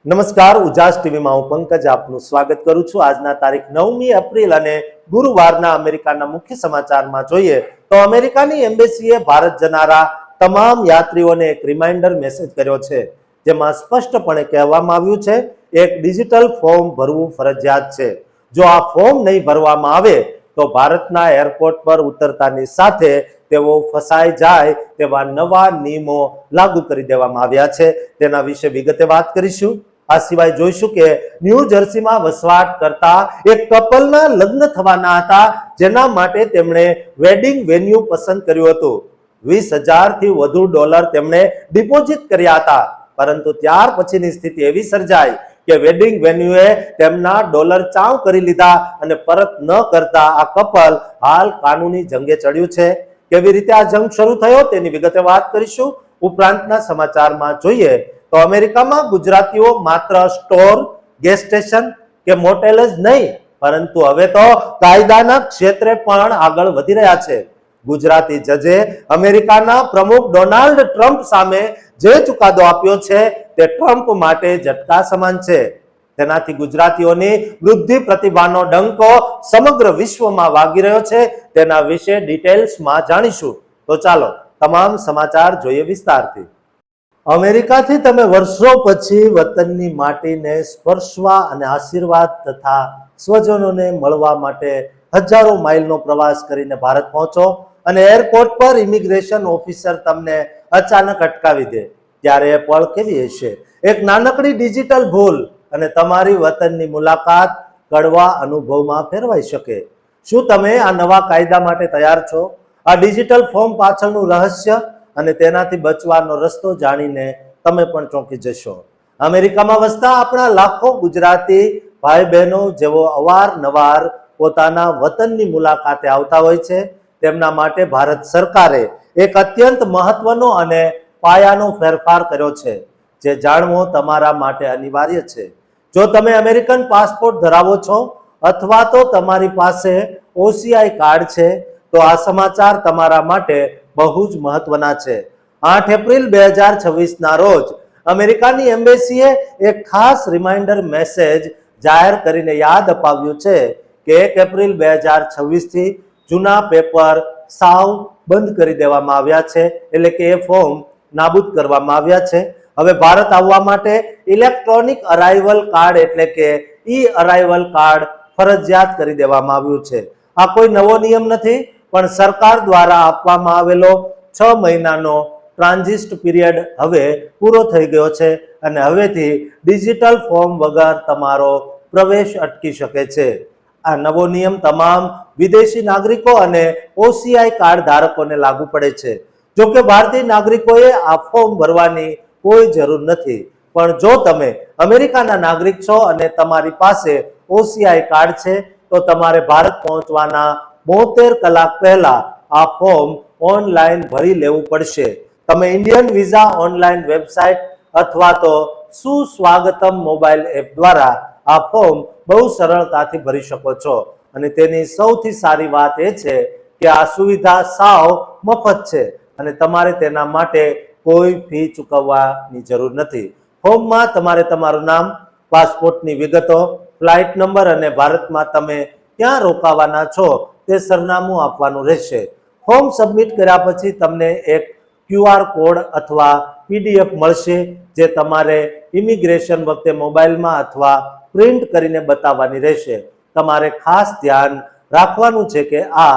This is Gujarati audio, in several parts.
નમસ્કાર, ઉજાસ ટીવીમાં હું પંકજ આપનું સ્વાગત કરું છું। આજના તારીખ 9મી એપ્રિલ અને ગુરુવારના અમેરિકાના મુખ્ય સમાચારમાં જોઈએ તો અમેરિકાની એમ્બેસીએ ભારત જનારા તમામ યાત્રીઓને એક રિમાઇન્ડર મેસેજ કર્યો છે, જેમાં સ્પષ્ટપણે કહેવામાં આવ્યું છે એક ડિજિટલ ફોર્મ ભરવું ફરજિયાત છે। જો આ ફોર્મ નહીં ભરવામાં આવે તો ભારતના એરપોર્ટ પર ઉતરતાની સાથે તેઓ ફસાઈ જાય તેવા નવા નિયમો લાગુ કરી દેવામાં આવ્યા છે। તેના વિશે વિગતે વાત કરીશું। આ સિવાય જોઈશું કે ન્યૂ જર્સીમાં વસવાટ કરતા એક કપલના લગ્ન થવાના હતા, જેના માટે તેમણે વેડિંગ વેન્યુ પસંદ કર્યું હતું। 20,000 થી વધુ ડોલર તેમણે ડિપોઝિટ કર્યા હતા, પરંતુ ત્યાર પછીની સ્થિતિ એવી સર્જાઈ કે વેડિંગ વેન્યુએ તેમના ડોલર ચાવ કરી લીધા અને પરત ન કરતા આ કપલ હાલ કાનૂની જંગે ચડ્યું છે। કેવી રીતે આ જંગ શરૂ થયો તેની વિગતે વાત કરીશું। ઉપરાંતના સમાચારમાં જોઈએ તો અમેરિકામાં ગુજરાતીઓ માત્ર સ્ટોર, ગેસ સ્ટેશન કે મોટેલ જ નહીં, પરંતુ હવે તો કાયદાના ક્ષેત્રે પણ આગળ વધી રહ્યા છે। ગુજરાતી જજે અમેરિકાના પ્રમુખ ડોનાલ્ડ ટ્રમ્પ સામે જે ચુકાદો આપ્યો છે તે ટ્રમ્પ માટે ઝટકા સમાન છે। તેનાથી ગુજરાતીઓની વૃદ્ધિ પ્રતિભાનો ડંકો સમગ્ર વિશ્વમાં વાગી રહ્યો છે। તેના વિશે ડિટેલ્સમાં જાણીશું। તો ચાલો તમામ સમાચાર જોઈએ વિસ્તારથી। અમેરિકાથી તમે વર્ષો પછી વતનની માટીને સ્પર્શવા અને આશીર્વાદ તથા સ્વજનોને મળવા માટે હજારો માઇલનો પ્રવાસ કરીને ભારત પહોંચો અને એરપોર્ટ પર ઇમિગ્રેશન ઓફિસર તમને અચાનક અટકાવી દે, ત્યારે એ પળ કેવી હશે? એક નાનકડી ડિજિટલ ભૂલ અને તમારી વતનની મુલાકાત કડવા અનુભવમાં ફેરવાઈ શકે। શું તમે આ નવા કાયદા માટે તૈયાર છો? આ ડિજિટલ ફોર્મ પાછળનું રહસ્ય અને તેનાથી બચવાનો રસ્તો જાણીને તમે પણ ચોંકી જશો। અમેરિકામાં વસતા આપણા લાખો ગુજરાતી ભાઈ બહેનો જેઓ અવારનવાર પોતાના વતનની મુલાકાતે આવતા હોય છે, તેમના માટે ભારત સરકારે એક અત્યંત મહત્વનો અને પાયાનો ફેરફાર કર્યો છે, જે જાણવો તમારા માટે અનિવાર્ય છે। જો તમે અમેરિકન પાસપોર્ટ ધરાવો છો અથવા તો તમારી પાસે OCI કાર્ડ છે, તો આ સમાચાર તમારા માટે બહુ જ મહત્વના છે। 8 એપ્રિલ 2026ના રોજ અમેરિકાની એમ્બેસીએ એક ખાસ રિમાઇન્ડર મેસેજ જાહેર કરીને યાદ અપાવ્યું છે કે 1 એપ્રિલ 2026થી જૂના પેપર સાવ બંધ કરી દેવામાં આવ્યા છે, એટલે કે એ ફોર્મ નાબૂદ કરવામાં આવ્યા છે। હવે ભારત આવવા માટે ઇલેક્ટ્રોનિક અરાઇવલ કાર્ડ એટલે કે અરાઇવલ કાર્ડ ફરજિયાત કરી દેવામાં આવ્યું છે। આ કોઈ નવો નિયમ નથી, પણ સરકાર દ્વારા આપવામાં આવેલો 6 મહિનાનો ટ્રાન્ઝિટ પીરિયડ હવે પૂરો થઈ ગયો છે અને હવેથી ડિજિટલ ફોર્મ વગર તમારો પ્રવેશ અટકી શકે છે। આ નવો નિયમ તમામ વિદેશી નાગરિકો અને OCI કાર્ડ ધારકોને લાગુ પડે છે। જો કે ભારતીય નાગરિકોએ આ ફોર્મ ભરવાની કોઈ જરૂર નથી, પણ જો તમે અમેરિકાના નાગરિક છો અને તમારી પાસે OCI કાર્ડ છે, તો તમારે ભારત પહોંચવાના 72 કલાક પહેલા આ ફોર્મ ઓનલાઈન ભરી લેવું પડશે। તમે ઇન્ડિયન વિઝા ઓનલાઈન વેબસાઇટ અથવા તો સુસ્વાગતમ મોબાઈલ એપ દ્વારા આ ફોર્મ બહુ સરળતાથી ભરી શકો છો અને તેની સૌથી સારી વાત એ છે કે આ સુવિધા સાવ મફત છે અને તમારે તેના માટે કોઈ ફી ચૂકવવાની જરૂર નથી। ફોર્મમાં તમારે તમારું નામ, પાસપોર્ટની વિગતો, ફ્લાઇટ નંબર અને ભારતમાં તમે ક્યાં રોકાવાના છો તે સરનામું આપવાનું રહેશે। ફોર્મ સબમિટ કર્યા પછી તમને એક QR કોડ અથવા PDF મળશે, જે તમારે ઇમિગ્રેશન વખતે મોબાઈલમાં અથવા પ્રિન્ટ કરીને બતાવવાની રહેશે। તમારે ખાસ ધ્યાન રાખવાનું છે કે આ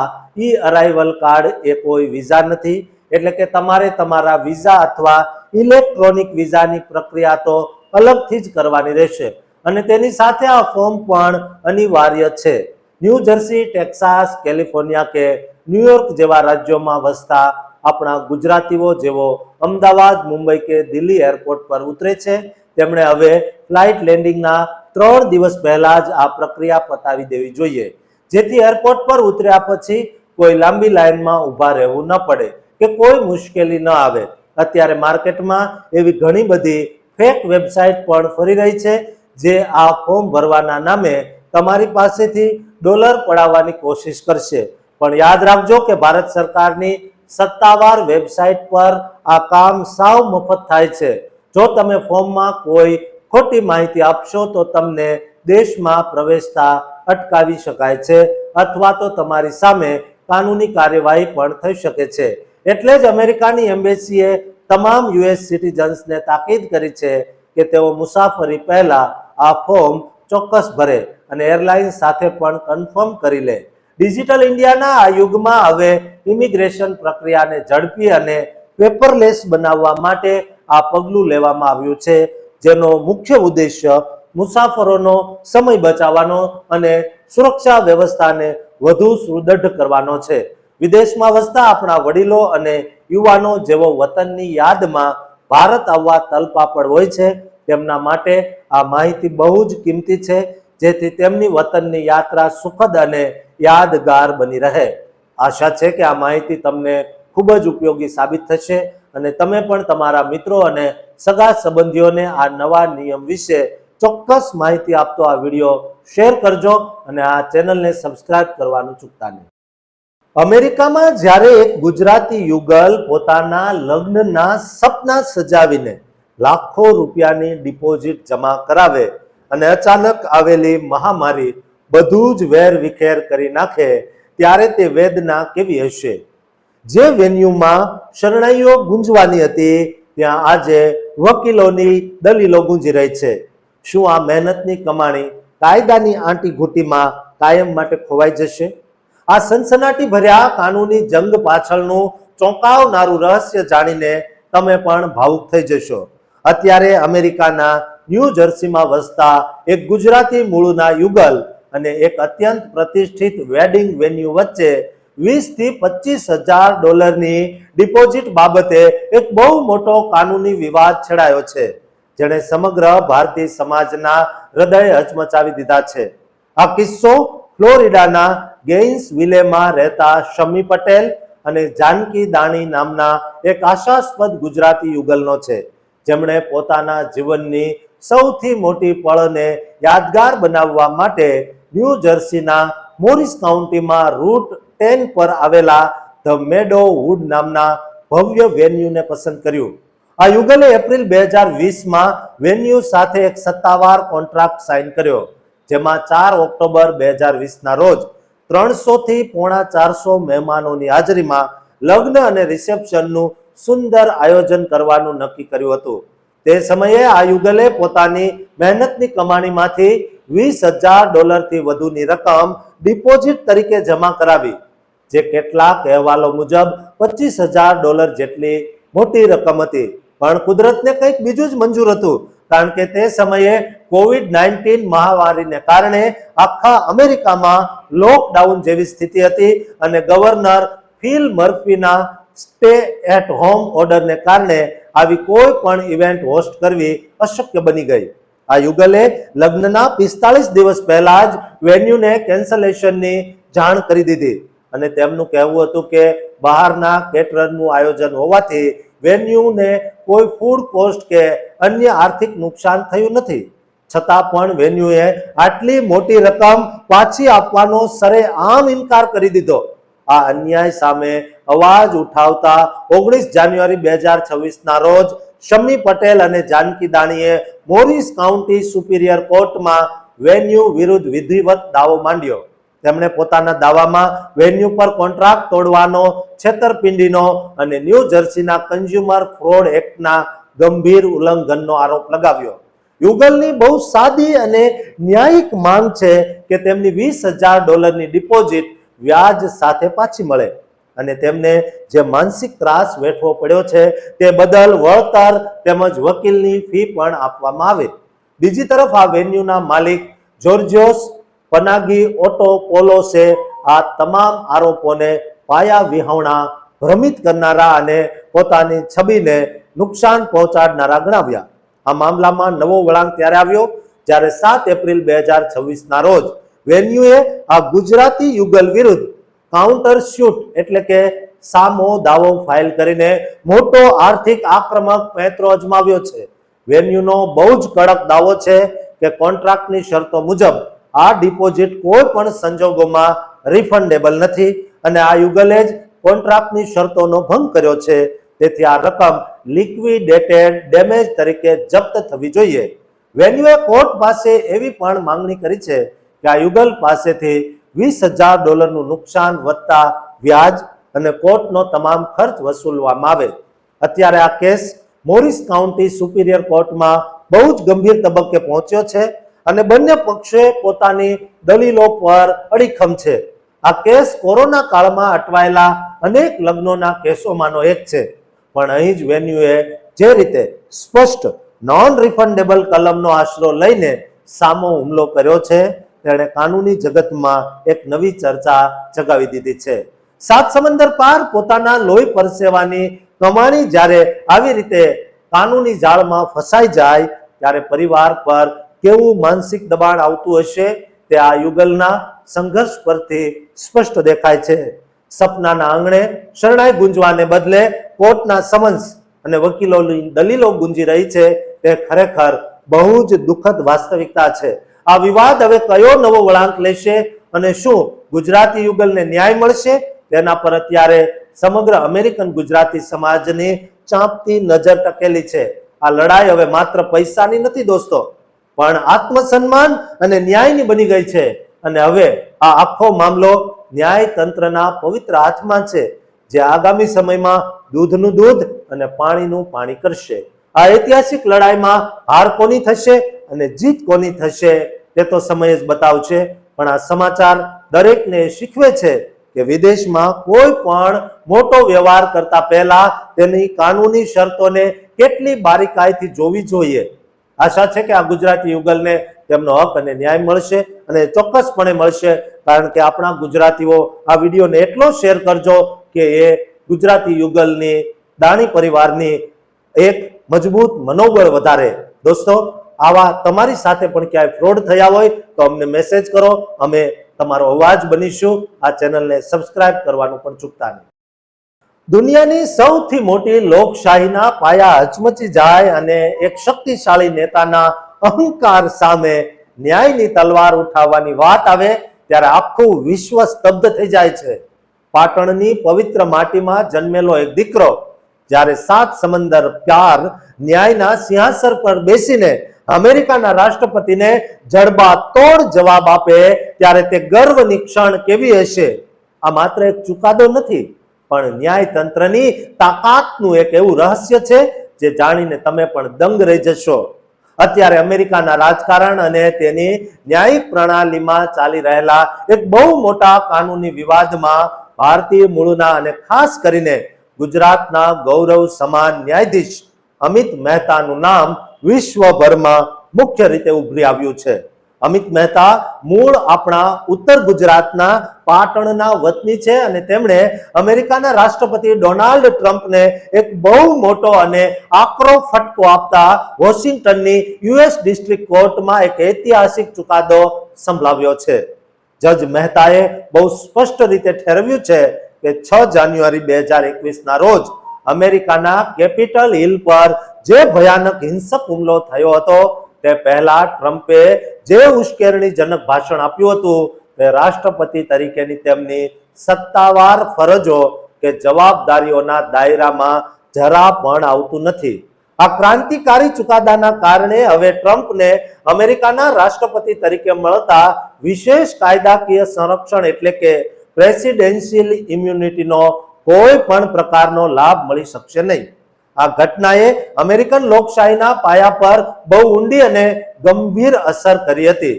અરાઇવલ કાર્ડ એ કોઈ વિઝા નથી, એટલે કે તમારે તમારા વિઝા અથવા ઇલેક્ટ્રોનિક વિઝાની પ્રક્રિયા તો અલગથી જ કરવાની રહેશે અને તેની સાથે આ ફોર્મ પણ અનિવાર્ય છે। ન્યૂ જર્સી, ટેક્સાસ, કેલિફોર્નિયા કે ન્યુયોર્ક જેવા રાજ્યોમાં વસતા આપણા ગુજરાતીઓ જેઓ અમદાવાદ, મુંબઈ કે દિલ્હી એરપોર્ટ પર ઉતરે છે, તેમણે હવે ફ્લાઇટ લેન્ડિંગના 3 દિવસ પહેલા જ આ પ્રક્રિયા પતાવી દેવી જોઈએ, જેથી એરપોર્ટ પર ઉતર્યા પછી કોઈ લાંબી લાઇનમાં ઊભા રહેવું ન પડે કે કોઈ મુશ્કેલી ન આવે। અત્યારે માર્કેટમાં એવી ઘણી બધી ફેક વેબસાઇટ પણ ફરી રહી છે, જે આ ફોર્મ ભરવાના નામે તમારી પાસેથી ડોલર પડાવવાની કોશિશ કરશે, પણ યાદ રાખજો કે ભારત સરકારની સત્તાવાર વેબસાઇટ પર આ કામ સાવ મફત થાય છે। જો તમે ફોર્મમાં કોઈ ખોટી માહિતી આપશો તો તમને દેશમાં પ્રવેશતા અટકાવી શકાય છે અથવા તો તમારી સામે કાનૂની કાર્યવાહી પણ થઈ શકે છે. એટલે જ અમેરિકાની એમ્બેસીએ તમામ યુએસ સિટીઝન્સને તાકીદ કરી છે કે તેઓ મુસાફરી પહેલા આ ફોર્મ ચોક્કસ ભરે અને એરલાઇન્સ સાથે પણ કન્ફર્મ કરી લે. ડિજિટલ ઇન્ડિયાના આ યુગમાં હવે ઇમિગ્રેશન પ્રક્રિયાને ઝડપી અને પેપરલેસ બનાવવા માટે આ પગલું લેવામાં આવ્યું છે, જેનો મુખ્ય ઉદ્દેશ્ય મુસાફરોનો સમય બચાવવાનો અને સુરક્ષા વ્યવસ્થાને વધુ સુદૃઢ કરવાનો છે. વિદેશમાં વસતા આપણા વડીલો અને યુવાનો જેઓ વતનની યાદમાં ભારત આવવા તલપાપડ હોય છે, તેમના માટે આ માહિતી બહુ જ કિંમતી છે, જેથી તેમની વતનની યાત્રા સુખદ અને યાદગાર બની રહે. આશા છે કે આ માહિતી તમને ખૂબ જ ઉપયોગી સાબિત થશે અને તમે પણ તમારા મિત્રો અને સગા સંબંધીઓને આ નવા નિયમ વિશે ચોક્કસ માહિતી આપતો આ વિડીયો શેર કરજો અને આ ચેનલને સબસ્ક્રાઇબ કરવાનું ચૂકતા નહીં. અમેરિકામાં જ્યારે એક ગુજરાતી યુગલ પોતાના લગ્નના સપના સજાવીને લાખો રૂપિયાની ડિપોઝિટ જમા કરાવે અને અચાનક આવેલી મહામારી બધું જ વેર વિખેર કરી નાખે, ત્યારે તે વેદના કેવી હશે? જે વેન્યુમાં શરણાઈઓ ગુંજવાની હતી, ત્યાં આજે વકીલોની દલીલો ગુંજી રહી છે. શું આ મહેનતની કમાણી કાયદાની આંટી ઘૂંટીમાં કાયમ માટે ખોવાઈ જશે? આ સનસનાટી ભર્યા કાનૂની જંગ પાછળનું ચોંકાવનારું રહસ્ય જાણીને તમે પણ ભાવુક થઈ જશો. અત્યારે અમેરિકાના ન્યૂ જર્સીમાં વસતા એક ગુજરાતી મૂળના યુગલ અને એક અત્યંત પ્રતિષ્ઠિત વેડિંગ વેન્યુ વચ્ચે 20 થી 25,000 ડોલરની ડિપોઝિટ બાબતે એક બહુ મોટો કાનૂની વિવાદ છેડાયો છે, જેણે સમગ્ર ભારતીય સમાજના હૃદય હચમચાવી દીધા છે. આ કિસ્સો ફ્લોરિડાના ગેઇન્સવિલેમાં રહેતા શમી પટેલ અને જાનકી દાણી નામના એક આશાસ્પદ ગુજરાતી યુગલનો છે, જેમણે પોતાના જીવનની સૌથી મોટી પળને યાદગાર બનાવવા માટે ન્યૂ જર્સીના મોરિસ કાઉન્ટીમાં રૂટ 10 પર આવેલા ધ મેડો વુડ નામના ભવ્ય વેન્યુને પસંદ કર્યું. આ યુગલે એપ્રિલ 2020માં વેન્યુ સાથે એક સત્તાવાર કોન્ટ્રાક્ટ સાઇન કર્યો, જેમાં 4 ઓક્ટોબર 2020ના રોજ 300 થી પોણા 400 મહેમાનોની હાજરીમાં લગ્ન અને રિસેપ્શનનું સુંદર આયોજન કરવાનું નક્કી કર્યું હતું. તે સમયે આ યુગલે પોતાની મહેનતની કમાણીમાંથી $20,000 વધુની રકમ ડિપોઝિટ તરીકે જમા કરાવી, જે કેટલાક અહેવાલો મુજબ $25,000 જેટલી મોટી રકમ હતી. પણ કુદરતને કંઈક બીજું જ મંજૂર હતું, કારણ કે તે સમયે COVID-19 મહામારીને કારણે આખા અમેરિકામાં લોકડાઉન જેવી સ્થિતિ હતી અને ગવર્નર ફિલ મર્ફીના સ્ટે એટ હોમ ઓર્ડરને કારણે આવી કોઈ પણ ઇવેન્ટ હોસ્ટ કરવી અશક્ય બની ગઈ. આ યુગલે લગ્નના 45 દિવસ પહેલા જ વેન્યુને કેન્સલેશનની જાણ કરી દીધી અને તેમનું કહેવું હતું કે બહારના કેટરરનું આયોજન હોવાથી વેન્યુને કોઈ ફૂડ કોસ્ટ કે અન્ય આર્થિક નુકસાન થયું નથી. છતાં પણ વેન્યુએ આટલી મોટી રકમ પાછી આપવાનો સરેઆમ ઇનકાર કરી દીધો. આ અન્યાય સામે અવાજ ઉઠાવતા 19 જાન્યુઆરી 2026ના રોજ શમી પટેલ અને જાનકી દાણીએ મોરિસ કાઉન્ટી સુપિરિયર કોર્ટમાં વેન્યુ વિરુદ્ધ વિધિવત દાવો માંડ્યો. તેમણે પોતાના દાવામાં વેન્યુ પર કોન્ટ્રાક્ટ તોડવાનો, છેતરપિંડીનો અને ન્યૂ જર્સીના કન્ઝ્યુમર ફ્રોડ એક્ટના ગંભીર ઉલ્લંઘનનો આરોપ લગાવ્યો. યુગલની બહુ સાદી અને ન્યાયિક માંગ છે કે તેમની $20,000ની ડિપોઝિટ વ્યાજ સાથે પાછી મળે અને તેમને જે માનસિક ત્રાસ વેઠવો પડ્યો છે તે બદલ વળતર તેમજ વકીલની ફી પણ આપવામાં આવે. બીજી તરફ આ વેન્યુના માલિક જોર્જિયોસ પનાગી ઓટો પોલોસે આ તમામ આરોપોને પાયા વિહોણા, ભ્રમિત કરનારા અને પોતાની છબીને નુકસાન પહોંચાડનારા ગણાવ્યા. આ મામલામાં નવો વળાંક ત્યારે આવ્યો જ્યારે 7 એપ્રિલ 2026ના રોજ વેન્યુએ આ ગુજરાતી યુગલ વિરુદ્ધ કાઉન્ટર સ્યુટ એટલે કે સામો દાવો ફાઇલ કરીને મોટો આર્થિક આક્રમક પેંતરો અજમાવ્યો છે. વેન્યુનો બહુ જ કડક દાવો છે કે કોન્ટ્રાક્ટની શરતો મુજબ આ ડિપોઝિટ કોઈ પણ સંજોગોમાં રિફંડેબલ નથી અને આ યુગલે જ કોન્ટ્રાક્ટની શરતોનો ભંગ કર્યો છે. તેથી આ રકમ લિક્વિડેટેડ ડેમેજ તરીકે જપ્ત થવી જોઈએ. વેન્યુએ કોર્ટ પાસે એવી પણ માંગણી કરી છે કે આ યુગલ પાસેથી $20,000 નુકસાન વત્તા વ્યાજ અને કોર્ટનો તમામ ખર્ચ વસૂલવામાં આવે. અત્યારે આ કેસ મોરિસ કાઉન્ટી સુપિરિયર કોર્ટમાં બહુ જ ગંભીર તબક્કે પહોંચ્યો છે અને બંને પક્ષે પોતાની દલીલો પર અડીખમ છે. આ કેસ કોરોના કાળમાં અટવાયેલા અનેક લગ્નોના કેસોમાંનો એક છે, પણ અહીં જ વેન્યુએ જે રીતે સ્પષ્ટ નોન રિફંડેબલ કલમનો આશરો લઈને સામો હુમલો કર્યો છે તેણે કાનૂની જગતમાં એક નવી ચર્ચા જગાવી દીધી છે. સાત સમંદર પાર પોતાના લોહી પરસેવાની કમાણી જ્યારે આવી રીતે કાનૂની જાળમાં ફસાઈ જાય ત્યારે પરિવાર પર કેવું માનસિક દબાણ આવતું હશે તે આ યુગલના સંઘર્ષ પરથી સ્પષ્ટ દેખાય છે. સપનાના આંગણે શરણાઈ ગુંજવાને બદલે કોર્ટના સમન્સ અને વકીલોની દલીલો ગુંજી રહી છે તે ખરેખર બહુ જ દુઃખદ વાસ્તવિકતા છે. આ વિવાદ હવે કયો નવો વળાંક લેશે અને શું ગુજરાતી યુગલને ન્યાય મળશે તેના પર અત્યારે સમગ્ર અમેરિકન ગુજરાતી સમાજની ચાંપતી નજર ટકેલી છે. આ લડાઈ હવે માત્ર પૈસાની નથી દોસ્તો, પણ આત્મસન્માન અને ન્યાયની બની ગઈ છે. અને હવે આ આખો મામલો ન્યાય તંત્રના પવિત્ર હાથમાં છે, જે આગામી સમયમાં દૂધનું દૂધ અને પાણીનું પાણી કરશે. આ ઐતિહાસિક લડાઈમાં હાર કોની થશે અને જીત કોની થશે તે તો સમય જ બતાવશે. પણ આ સમાચાર દરેકને શીખવે છે કે વિદેશમાં કોઈ પણ મોટો વ્યવહાર કરતા પહેલા તેની કાનૂની શરતોને કેટલી બારીકાઈથી જોવી જોઈએ. આશા છે કે આ ગુજરાતી યુગલને તેમનો હક અને ન્યાય મળશે, અને ચોક્કસપણે મળશે, કારણ કે આપણા ગુજરાતીઓ આ વિડીયોને એટલો શેર કરજો કે એ ગુજરાતી યુગલની દાણી પરિવારની એક મજબૂત મનોબળ વધારે. દોસ્તો, આવા તમારી સાથે પણ ક્યાંય ફ્રોડ થયા હોય તો અમને મેસેજ કરો, અમે તમારો અવાજ બનીશું. આ ચેનલને સબસ્ક્રાઇબ કરવાનું પણ ચૂકતા નહીં. દુનિયાની સૌથી મોટી લોકશાહીના પાયા હચમચી જાય અને એક શક્તિશાળી નેતાના અહંકાર સામે ન્યાયની તલવાર ઉઠાવવાની વાત આવે ત્યારે આખું વિશ્વ સ્તબ્ધ થઈ જાય છે. પાટણની પવિત્ર માટીમાં જન્મેલો એક દીકરો જ્યારે સાત સમંદર પાર ન્યાયના સિંહાસન પર બેસીને અમેરિકાના રાષ્ટ્રપતિને જડબાતોડ જવાબ આપે ત્યારે તે ગર્વની ક્ષણ કેવી હશે. આ માત્ર એક ચુકાદો નથી, પણ ન્યાયતંત્રની તાકાતનું એક એવું રહસ્ય છે જે જાણીને તમે પણ દંગ રહી જશો. અત્યારે અમેરિકાના રાજકારણ અને તેની ન્યાયિક પ્રણાલીમાં ચાલી રહેલા એક બહુ મોટા કાનૂની વિવાદમાં ભારતીય મૂળના અને ખાસ કરીને ગુજરાતના ગૌરવ સમાન ન્યાયાધીશ અમિત મહેતાનું નામ વિશ્વભરમાં મુખ્ય રીતે ઉભરી આવ્યું છે. અમિત મહેતા મૂળ આપણા ઉત્તર ગુજરાતના પાટણના વતની છે અને તેમણે અમેરિકાના રાષ્ટ્રપતિ ડોનાલ્ડ ટ્રમ્પને એક બહુ મોટો અને આકરો ફટકો આપતા વોશિંગ્ટનની યુએસ ડિસ્ટ્રિક્ટ કોર્ટમાં એક ઐતિહાસિક ચુકાદો સંભળાવ્યો છે. જજ મહેતાએ બહુ સ્પષ્ટ રીતે ઠેરવ્યું છે કે 6 જાન્યુઆરી 2021 રોજ અમેરિકાના કેપિટલ હિલ પર જે ભયાનક હિંસક હુમલો થયો હતો તે પહેલા ટ્રમ્પે જે ઉશ્કેરણીજનક ભાષણ આપ્યું હતું તે રાષ્ટ્રપતિ તરીકેની તેમની સત્તાવાર ફરજો કે જવાબદારીઓના દાયરામાં જરા પણ આવતું નથી. આ ક્રાંતિકારી ચુકાદાના કારણે હવે ટ્રમ્પને અમેરિકાના રાષ્ટ્રપતિ તરીકે મળતા વિશેષ કાયદાકીય સંરક્ષણ એટલે કે પ્રેસિડેન્શિયલ ઇમ્યુનિટીનો કોઈ પણ પ્રકારનો લાભ મળી શકશે નહીં. આ ઘટનાએ અમેરિકન લોકશાહીના પાયા પર બહુ ઊંડી અને ગંભીર અસર કરી હતી.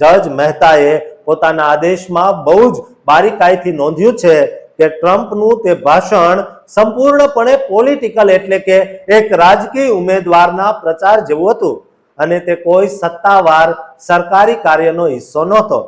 જજ મહેતાએ પોતાના આદેશમાં બહુ જ બારીકાઈથી નોંધ્યું છે કે ટ્રમ્પનું તે ભાષણ સંપૂર્ણપણે પોલિટિકલ એટલે કે એક રાજકીય ઉમેદવારના પ્રચાર જેવું હતું અને તે કોઈ સત્તાવાર સરકારી કાર્યનો હિસ્સો નહોતો.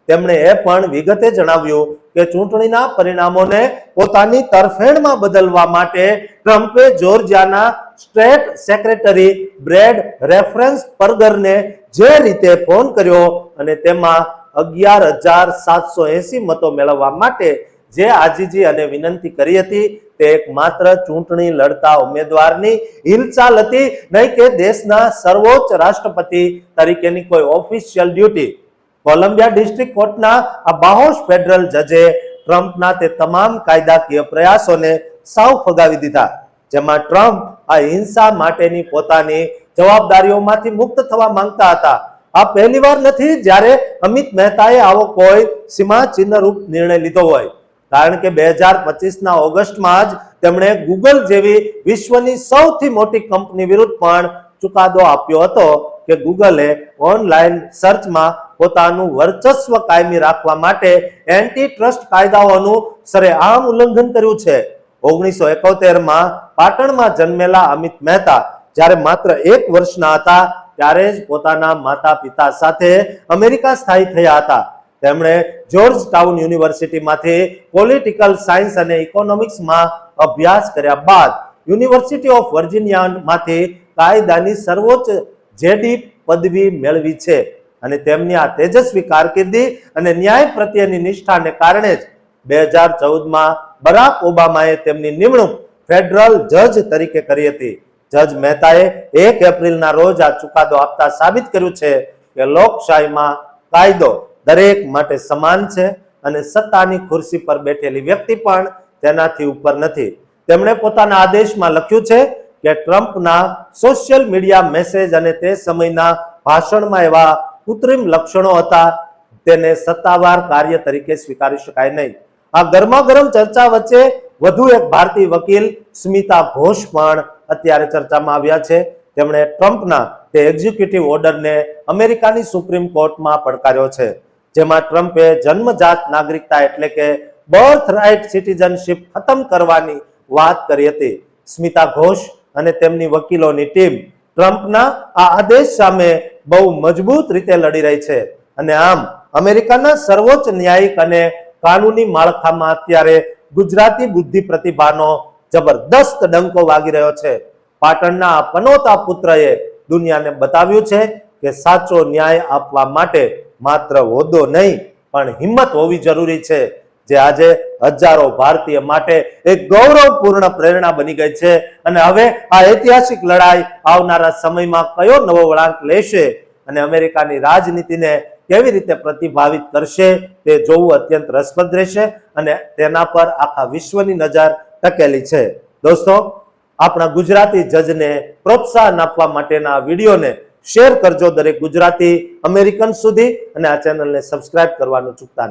તેમણે એ પણ વિગતે જણાવ્યું કે ચૂંટણીના પરિણામોને પોતાની તરફેણમાં બદલવા માટે ટ્રમ્પે જોર્જિયાના સ્ટેટ સેક્રેટરી બ્રેડ રેફરન્સબર્ગરને જે રીતે ફોન કર્યો અને તેમાં 11,780 મતો મેળવવા માટે જે આજીજી અને વિનંતી કરી હતી તે એક માત્ર ચૂંટણી લડતા ઉમેદવારની હિલચાલ હતી, નહીં કે દેશના સર્વોચ્ચ રાષ્ટ્રપતિ તરીકેની કોઈ ઓફિશિયલ ડ્યુટી. કોલંબિયા ડિસ્ટ્રિક્ટ કોર્ટના આ બાહોશ ફેડરલ જજે ટ્રમ્પના તે તમામ કાયદાકીય પ્રયાસોને સાવ ફગાવી દીધા જેમાં ટ્રમ્પ આ હિંસા માટેની પોતાની જવાબદારીઓમાંથી મુક્ત થવા માંગતા હતા. આ પહેલીવાર નથી જ્યારે અમિત મહેતાએ આવો કોઈ સીમાચિહ્નરૂપ નિર્ણય લીધો હોય, કારણ કે 2025ના ઓગસ્ટમાં જ તેમણે ગૂગલ જેવી વિશ્વની સૌથી મોટી કંપની વિરુદ્ધ પણ ચુકાદો આપ્યો હતો કે ગૂગલે ઓનલાઈન સર્ચમાં પોતાનું વર્ચસ્વ કાયમી રાખવા માટે એન્ટી ટ્રસ્ટ કાયદાઓનું સરેઆમ ઉલ્લંઘન કર્યું છે. 1971માં પાટણમાં જન્મેલા અમિત મહેતા જ્યારે માત્ર 1 વર્ષના હતા ત્યારે જ પોતાના માતા પિતા સાથે અમેરિકા સ્થાયી થયા હતા. તેમણે જોર્જ ટાઉન યુનિવર્સિટીમાંથી પોલિટિકલ સાયન્સ અને ઇકોનોમિક્સમાં અભ્યાસ કર્યા બાદ યુનિવર્સિટી ઓફ વર્જિનિયામાંથી કાયદાની સર્વોચ્ચ જેડી પદવી મેળવી છે અને તેમની આ તેજસ્વી કારકિર્દી અને ન્યાય પ્રત્યેની નિષ્ઠાને કારણે જ 2014માં બરાક ઓબામાએ તેમની નિમણૂક ફેડરલ જજ તરીકે કરી હતી. જજ મહેતાએ 1 એપ્રિલના રોજ આ ચુકાદો આપતા સાબિત કર્યું છે કે લોકશાહીમાં કાયદો દરેક માટે સમાન છે અને સત્તાની ખુરશી પર બેઠેલી વ્યક્તિ પણ તેનાથી ઉપર નથી. તેમણે પોતાના આદેશમાં લખ્યું છે કે ટ્રમ્પના સોશિયલ મીડિયા મેસેજ અને તે સમયના ભાષણમાં એવા કૃત્રિમ લક્ષણો હતા તેને સત્તાવાર કાર્ય તરીકે સ્વીકારી શકાય નહીં. આ ગરમાગરમ ચર્ચા વચ્ચે વધુ એક ભારતીય વકીલ સ્મિતા ઘોષ પણ અત્યારે ચર્ચામાં આવ્યા છે. તેમણે ટ્રમ્પના તે એક્ઝિક્યુટિવ ઓર્ડરને અમેરિકાની સુપ્રીમ કોર્ટમાં પડકાર્યો છે, જેમાં ટ્રમ્પે જન્મજાત નાગરિકતા એટલે કે બર્થ રાઇટ સિટીઝનશીપ ખતમ કરવાની વાત કરી હતી. સ્મિતા ઘોષ અને તેમની વકીલોની ટીમ ટ્રમ્પના આ આદેશ સામે બહુ મજબૂત રીતે લડી રહી છે અને આમ અમેરિકાના સર્વોચ્ચ ન્યાયિક અને કાનૂની માળખામાં અત્યારે ગુજરાતી બુદ્ધિ પ્રતિભાનો જબરદસ્ત ડંકો વાગી રહ્યો છે. પાટણના આ પનોતા પુત્રએ દુનિયાને બતાવ્યું છે કે સાચો ન્યાય આપવા માટે માત્ર હોદ્દો નહીં પણ હિંમત હોવી જરૂરી છે, જે આજે હજારો ભારતીય માટે એક ગૌરવપૂર્ણ પ્રેરણા બની ગઈ છે. અને હવે આ ઐતિહાસિક લડાઈ આવનારા સમયમાં કયો નવો વળાંક લેશે અને અમેરિકાની રાજનીતિને કેવી રીતે પ્રતિભાવિત કરશે તે જોવું અત્યંત રસપ્રદ રહેશે અને તેના પર આખા વિશ્વની નજર ટકેલી છે. દોસ્તો, આપણા ગુજરાતી જજને પ્રોત્સાહન આપવા માટેના આ વિડીયોને શેર કરજો દરેક ગુજરાતી અમેરિકન સુધી અને આ ચેનલને સબસ્ક્રાઇબ કરવાનું ચૂકતા નહીં.